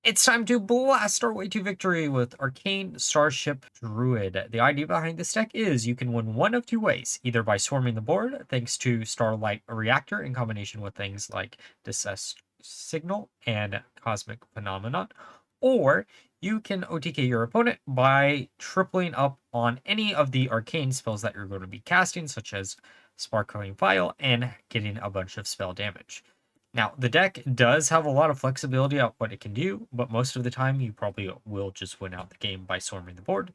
It's time to blast our way to victory with Arcane Starship Druid. The idea behind this deck is you can win one of two ways, either by swarming the board, thanks to Starlight Reactor in combination with things like Distress Signal and Cosmic Phenomenon, or you can OTK your opponent by tripling up on any of the arcane spells that you're going to be casting, such as Sparkling Vial, and getting a bunch of spell damage. Now, the deck does have a lot of flexibility on what it can do, but most of the time you probably will just win out the game by swarming the board.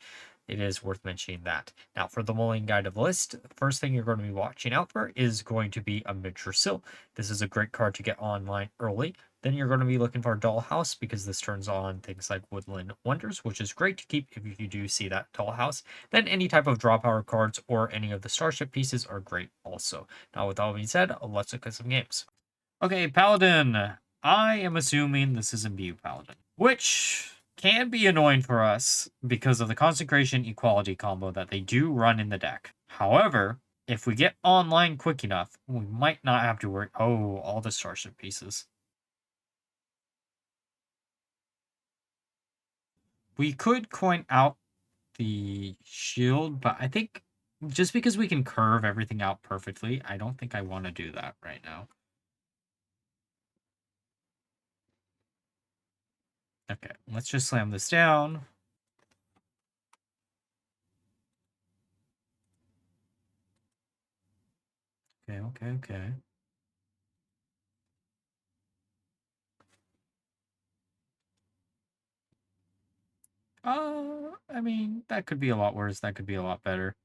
It is worth mentioning that. Now, for the Mulligan guide of the list, the first thing you're going to be watching out for is going to be Amirdrassil. This is a great card to get online early. Then you're going to be looking for Dollhouse because this turns on things like Woodland Wonders, which is great to keep if you do see that Dollhouse. Then any type of draw power cards or any of the Starship pieces are great also. Now, with all being said, let's look at some games. Okay, Paladin. I am assuming this is Imbue Paladin, which can be annoying for us because of the Consecration Equality combo that they do run in the deck. However, if we get online quick enough, we might not have to worry. Oh, all the Starship pieces. We could coin out the shield, but I think just because we can curve everything out perfectly, I don't think I want to do that right now. Okay, let's just slam this down. Okay. I mean, that could be a lot worse. That could be a lot better.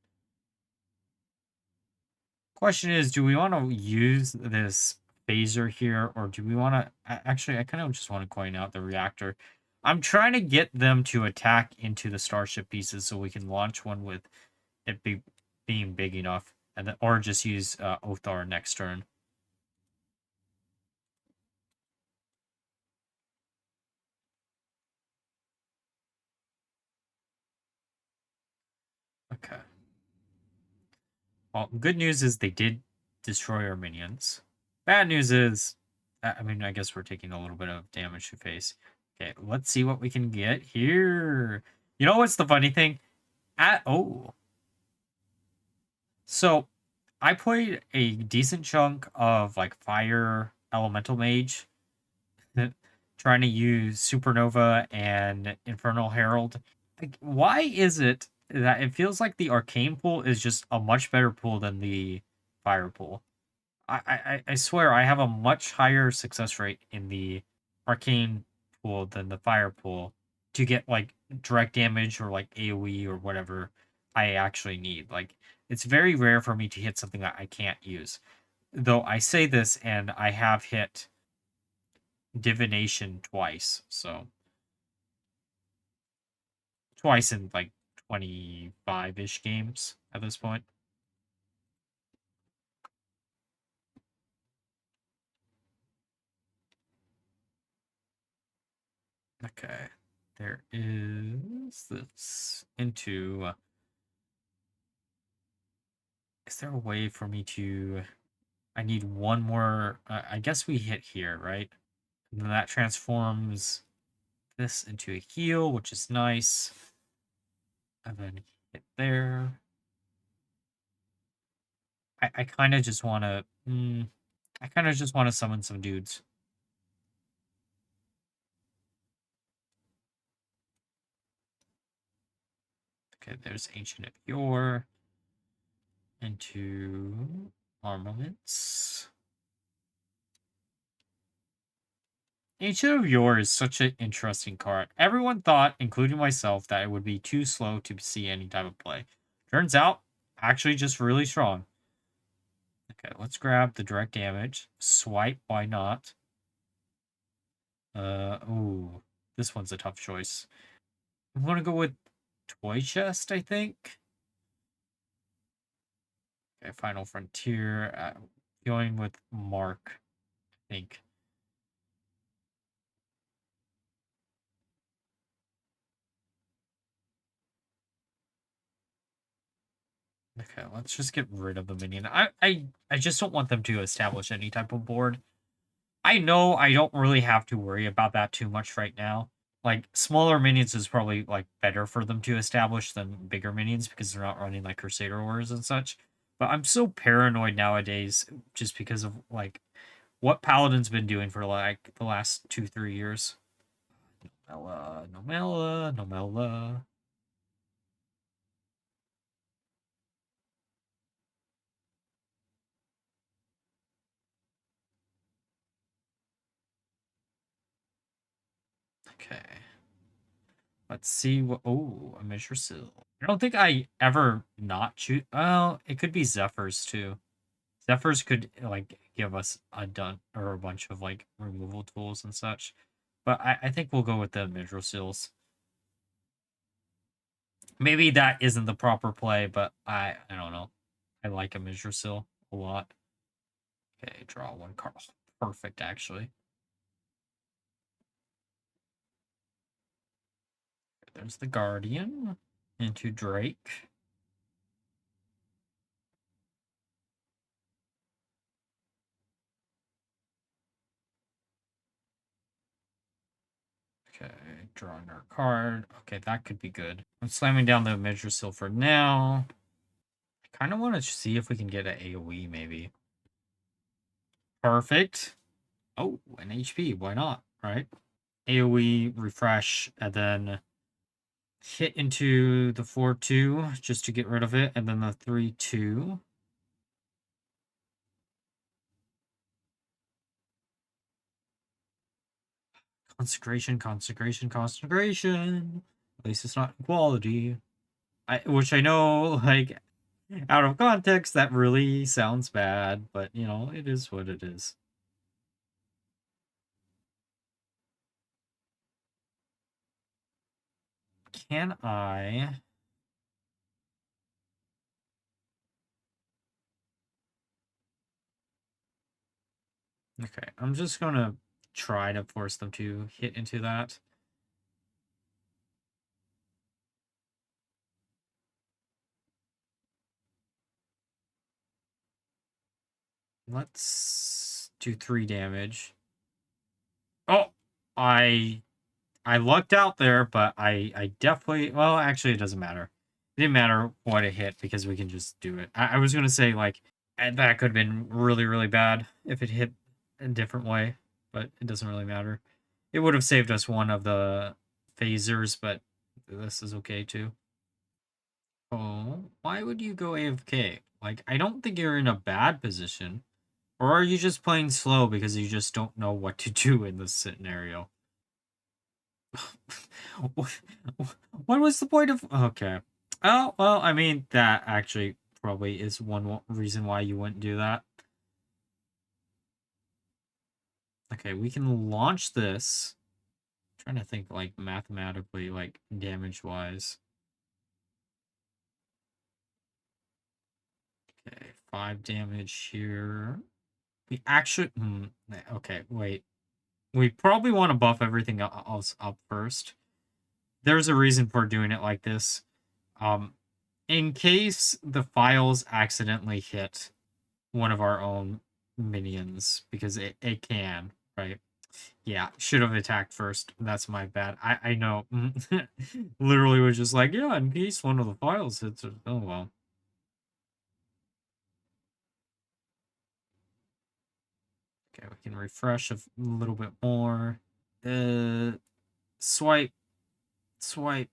Question is, do we want to use this phaser here, or do we want to... Actually, I kind of just want to coin out the reactor. I'm trying to get them to attack into the starship pieces so we can launch one with it being big enough, and then, or just use Othaar next turn. Okay. Well, good news is they did destroy our minions. Bad news is, I mean, I guess we're taking a little bit of damage to face. Okay, let's see what we can get here. You know what's the funny thing? So I played a decent chunk of like Fire Elemental Mage, trying to use Supernova and Infernal Herald. Like, why is it that it feels like the Arcane pool is just a much better pool than the Fire pool? I swear I have a much higher success rate in the Arcane pool than the Fire pool to get like direct damage or like AoE or whatever I actually need. Like, it's very rare for me to hit something that I can't use. Though I say this and I have hit Divination twice, so twice in like 25-ish games at this point. Okay, there is this into. Is there a way for me to? I need one more. I guess we hit here, right? And then that transforms this into a heal, which is nice. And then hit there. I kind of just want to. I kind of just want to summon some dudes. Okay, there's Ancient of Yore. Into armaments. Ancient of Yore is such an interesting card. Everyone thought, including myself, that it would be too slow to see any type of play. Turns out, actually just really strong. Okay, let's grab the direct damage. Swipe, why not? Ooh, this one's a tough choice. I'm gonna go with Toy Chest, I think. Okay, Final Frontier. Going with Mark, I think. Okay, let's just get rid of the minion. I just don't want them to establish any type of board. I know I don't really have to worry about that too much right now. Like, smaller minions is probably, like, better for them to establish than bigger minions because they're not running, like, Crusader Wars and such. But I'm so paranoid nowadays just because of, like, what Paladin's been doing for, like, the last 2-3 years. Nomella, Nomella, Nomella. Okay. Let's see what. Oh, Amirdrassil. I don't think I ever not choose. Oh, it could be Zephyrs too. Zephyrs could like give us a done or a bunch of like removal tools and such. But I think we'll go with the Amirdrasils. Maybe that isn't the proper play, but I don't know. I like Amirdrassil a lot. Okay, draw one card. Oh, perfect, actually. There's the Guardian into Drake. Okay, draw another card. Okay, that could be good. I'm slamming down the Menagerie for now. I kind of want to see if we can get an AoE, maybe. Perfect. Oh, an HP. Why not? Right? AoE, refresh, and then hit into the 4-2 just to get rid of it, and then the 3-2. Consecration, consecration, consecration. At least it's not equality. Which I know, like, out of context, that really sounds bad, but, you know, it is what it is. Can I... Okay, I'm just gonna try to force them to hit into that. Let's do 3 damage. Oh! I lucked out there, but I definitely... Well, actually, it doesn't matter. It didn't matter what it hit because we can just do it. I was gonna say, like, that could have been really, really bad if it hit a different way, but it doesn't really matter. It would have saved us one of the phasers, but this is okay too. Oh, why would you go AFK? Like, I don't think you're in a bad position. Or are you just playing slow because you just don't know what to do in this scenario? What was the point of... Okay. Oh, well, I mean, that actually probably is one reason why you wouldn't do that. Okay, we can launch this. I'm trying to think, like, mathematically, like, damage-wise. Okay, 5 damage here. We actually... okay, wait. We probably want to buff everything else up first. There's a reason for doing it like this. In case the files accidentally hit one of our own minions, because it can, right? Yeah, should have attacked first. That's my bad. I know. Literally was just like, yeah, in case one of the files hits it. Oh, well. Okay, we can refresh a little bit more. Swipe, swipe.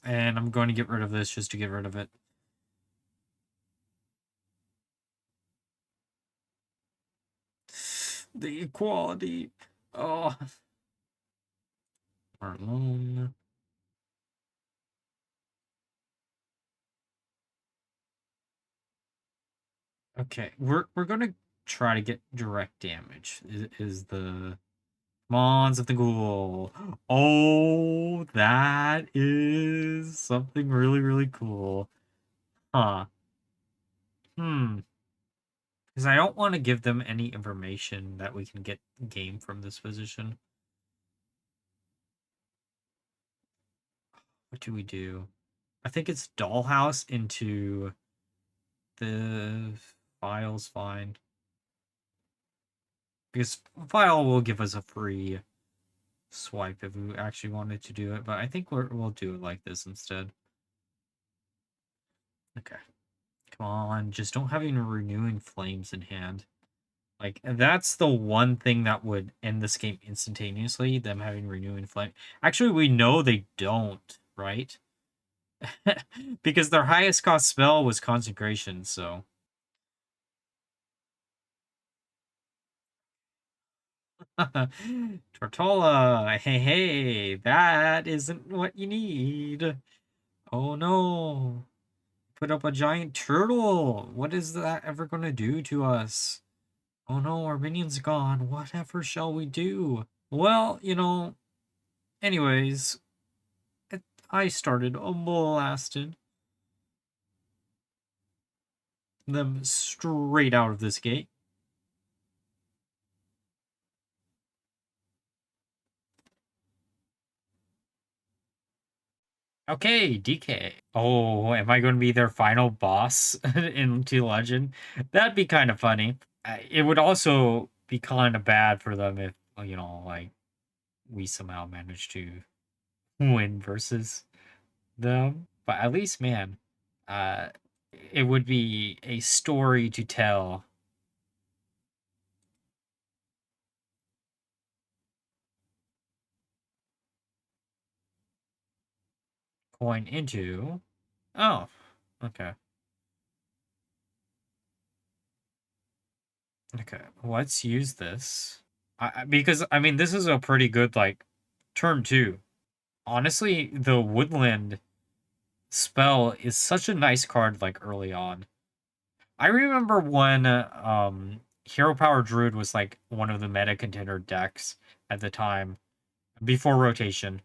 And I'm going to get rid of this just to get rid of it. The equality. Oh. Alone. Okay, we're gonna try to get direct damage. Is the Mons of the Ghoul. Oh, that is something really, really cool. Huh. Hmm. Because I don't want to give them any information that we can get game from this position. What do we do? I think it's Dollhouse into the files fine. Because File will give us a free swipe if we actually wanted to do it, but I think we'll do it like this instead. Okay. Come on, just don't have any Renewing Flames in hand. Like, that's the one thing that would end this game instantaneously, them having Renewing Flame. Actually, we know they don't, right? Because their highest cost spell was Consecration, so... Tortola, hey, that isn't what you need. Oh no. Put up a giant turtle. What is that ever going to do to us? Oh no, our minion's gone. Whatever shall we do? Well, anyways, I started blasting them straight out of this gate. Okay, DK. Oh, am I going to be their final boss into Legend? That'd be kind of funny. It would also be kind of bad for them if, like, we somehow managed to win versus them. But at least, man, uh, it would be a story to tell. Coin into... Oh, okay. Okay, let's use this. Because, I mean, this is a pretty good, like, turn two. Honestly, the Woodland spell is such a nice card, like, early on. I remember when, Hero Power Druid was, like, one of the meta contender decks at the time, before rotation,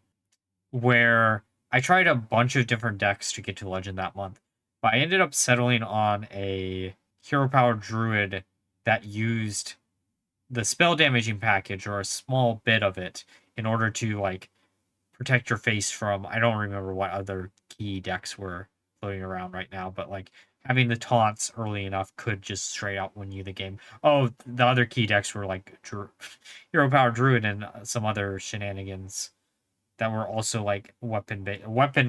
where I tried a bunch of different decks to get to Legend that month, but I ended up settling on a Hero Power Druid that used the spell damaging package or a small bit of it in order to like protect your face from I don't remember what other key decks were floating around right now, but like having the taunts early enough could just straight out win you the game. Oh, the other key decks were like Hero Power Druid and some other shenanigans that were also like weapon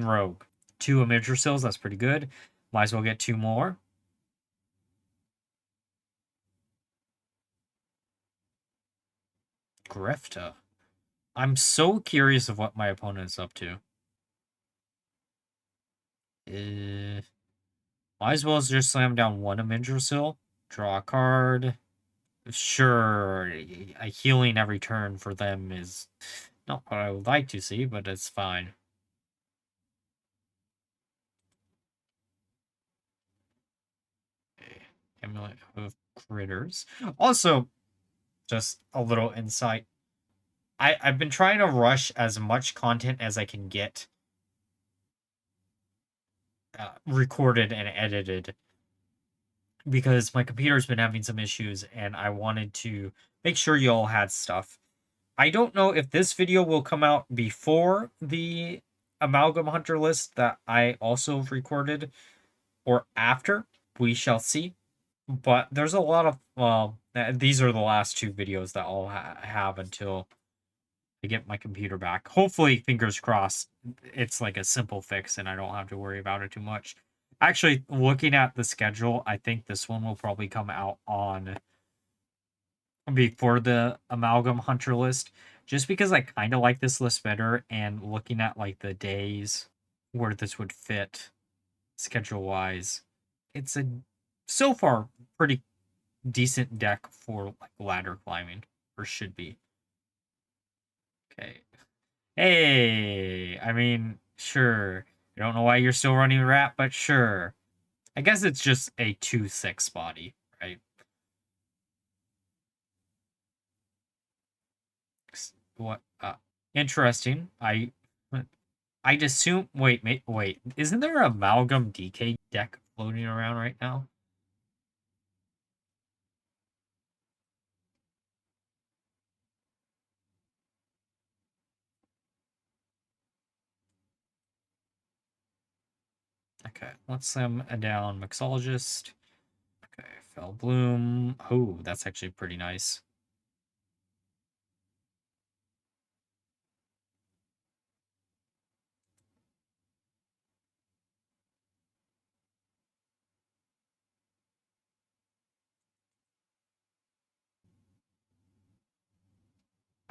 rogue. Two Amirdrassil, that's pretty good. Might as well get two more. Grifta. I'm so curious of what my opponent is up to. Might as well just slam down one Amirdrassil. Draw a card. Sure, a healing every turn for them is not what I would like to see, but it's fine. Okay. Amulet of Critters. Also, just a little insight. I've been trying to rush as much content as I can get recorded and edited because my computer's been having some issues and I wanted to make sure you all had stuff. I don't know if this video will come out before the Amalgam Hunter list that I also recorded or after. We shall see. But there's a lot of, well, these are the last two videos that I'll have until I get my computer back. Hopefully, fingers crossed, it's like a simple fix and I don't have to worry about it too much. Actually, looking at the schedule, I think this one will probably come out on before the Amalgam Hunter list, just because I kind of like this list better, and looking at like the days where this would fit schedule wise, it's a so far pretty decent deck for like ladder climbing, or should be. Okay. Hey, I mean, sure. I don't know why you're still running Rat, but sure. I guess it's just a 2/6 body, right? What? Interesting. I'd assume. Wait. Isn't there an Amalgam DK deck floating around right now? Okay, let's slam down Mixologist. Okay, Fell Bloom. Oh, that's actually pretty nice.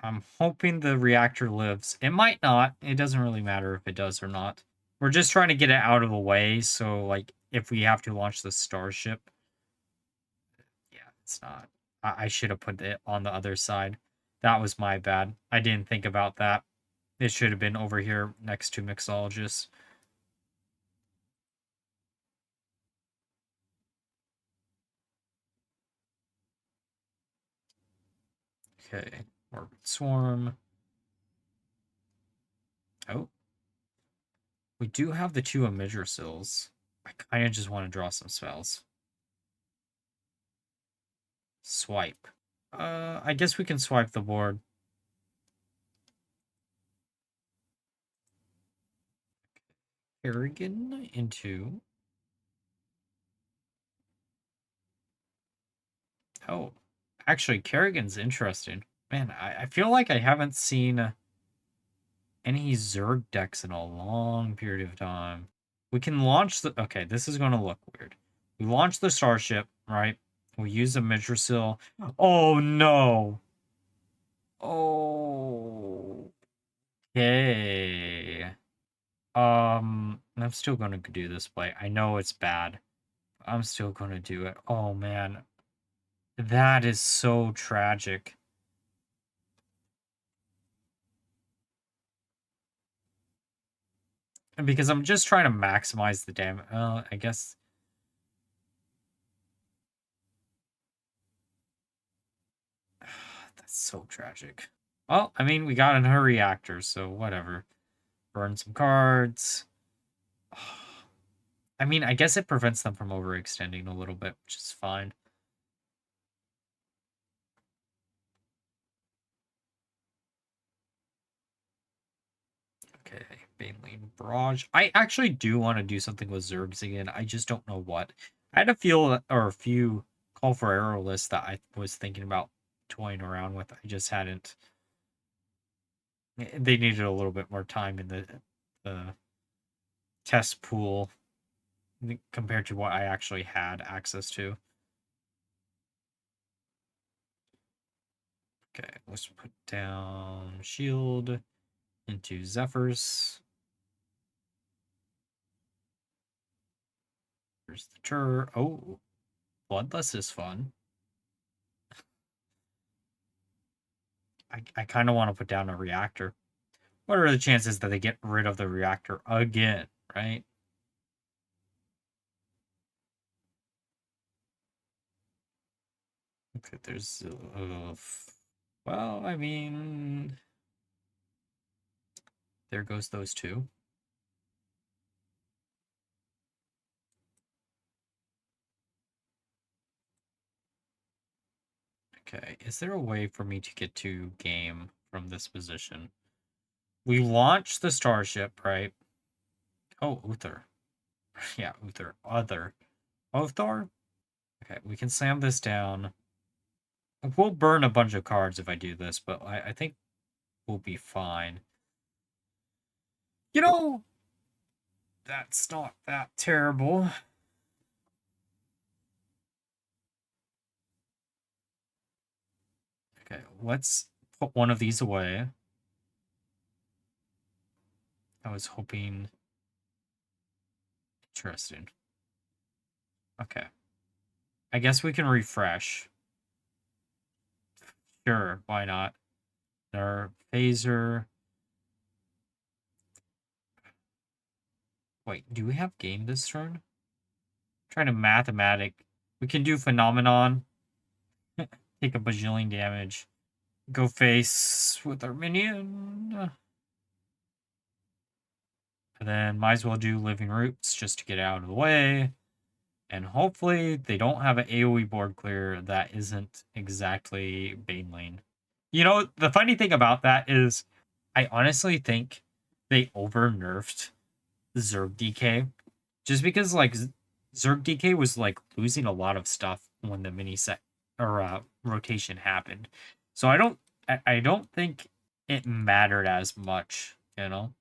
I'm hoping the reactor lives. It might not. It doesn't really matter if it does or not. We're just trying to get it out of the way, so, like, if we have to launch the Starship... Yeah, it's not. I should have put it on the other side. That was my bad. I didn't think about that. It should have been over here next to Mixologist. Okay, Orbit Swarm. Oh. We do have the 2 Amirdrassils. I kind of just want to draw some spells. Swipe. I guess we can swipe the board. Kerrigan into... Oh, actually, Kerrigan's interesting. Man, I feel like I haven't seen any Zerg decks in a long period of time. We can launch the... Okay, this is going to look weird. We launch the Starship, right? We use a Amirdrassil. Oh, no! Oh... Okay. I'm still going to do this play. I know it's bad. I'm still going to do it. Oh, man. That is so tragic. And because I'm just trying to maximize the damage. I guess... That's so tragic. Well, I mean, we got a reactor, so whatever. Burn some cards. I mean, I guess it prevents them from overextending a little bit, which is fine. Okay, Banelane Barrage. I actually do want to do something with Zergs again. I just don't know what. I had a few Call for Arrow lists that I was thinking about toying around with. I just hadn't. They needed a little bit more time in the test pool compared to what I actually had access to. Okay, let's put down Shield into Zephyrs. Here's the Tur. Oh, Bloodless is fun. I kind of want to put down a reactor. What are the chances that they get rid of the reactor again, right? Okay, there's... well, I mean... There goes those 2. Okay, is there a way for me to get to game from this position? We launch the Starship, right? Oh, Othaar. Yeah, Othaar. Othaar? Okay, we can slam this down. We'll burn a bunch of cards if I do this, but I think we'll be fine. You know, that's not that terrible. Okay, let's put one of these away. I was hoping... Interesting. Okay. I guess we can refresh. Sure, why not? Our phaser. Wait, do we have game this turn? I'm trying to mathematic. We can do phenomenon. Take a bajillion damage. Go face with our minion. And then might as well do living roots just to get out of the way. And hopefully they don't have an AoE board clear that isn't exactly Banelane. You know, the funny thing about that is I honestly think they over-nerfed Zerg DK. Just because, like, Zerg DK was, like, losing a lot of stuff when the mini set or rotation happened. So I don't think it mattered as much, you know?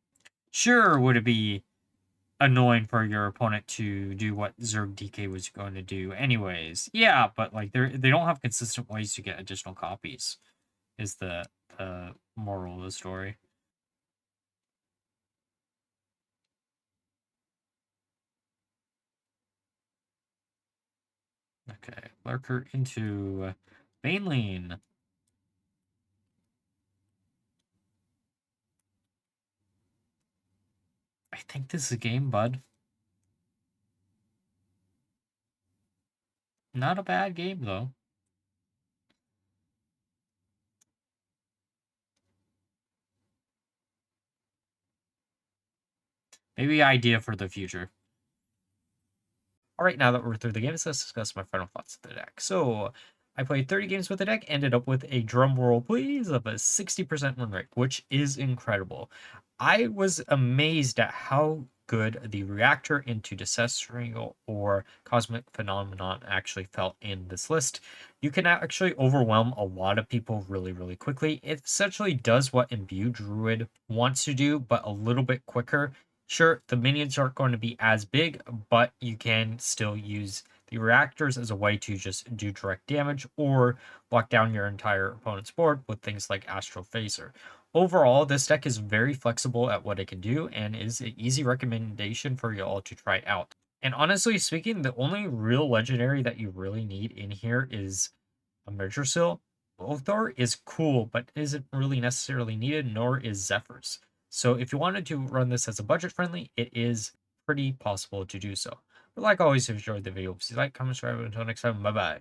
Sure, would it be annoying for your opponent to do what Zerg DK was going to do anyways. Yeah, but like they don't have consistent ways to get additional copies is the moral of the story. Okay, Lurker into Banelane. I think this is a game, bud. Not a bad game, though. Maybe idea for the future. All right, now that we're through the games, let's discuss my final thoughts of the deck. So, I played 30 games with the deck, ended up with a drum roll, please, of a 60% win rate, which is incredible. I was amazed at how good the reactor into Ancestral or Cosmic Phenomenon actually felt in this list. You can actually overwhelm a lot of people really, really quickly. It essentially does what Imbue Druid wants to do, but a little bit quicker. Sure, the minions aren't going to be as big, but you can still use the reactors as a way to just do direct damage or lock down your entire opponent's board with things like Astral Phaser. Overall, this deck is very flexible at what it can do and is an easy recommendation for you all to try out. And honestly speaking, the only real legendary that you really need in here is Amirdrassil. Othaar is cool, but isn't really necessarily needed, nor is Zephyrs. So if you wanted to run this as a budget friendly, it is pretty possible to do so. But like always, if you enjoyed the video, please like, comment, subscribe. Until next time, bye bye.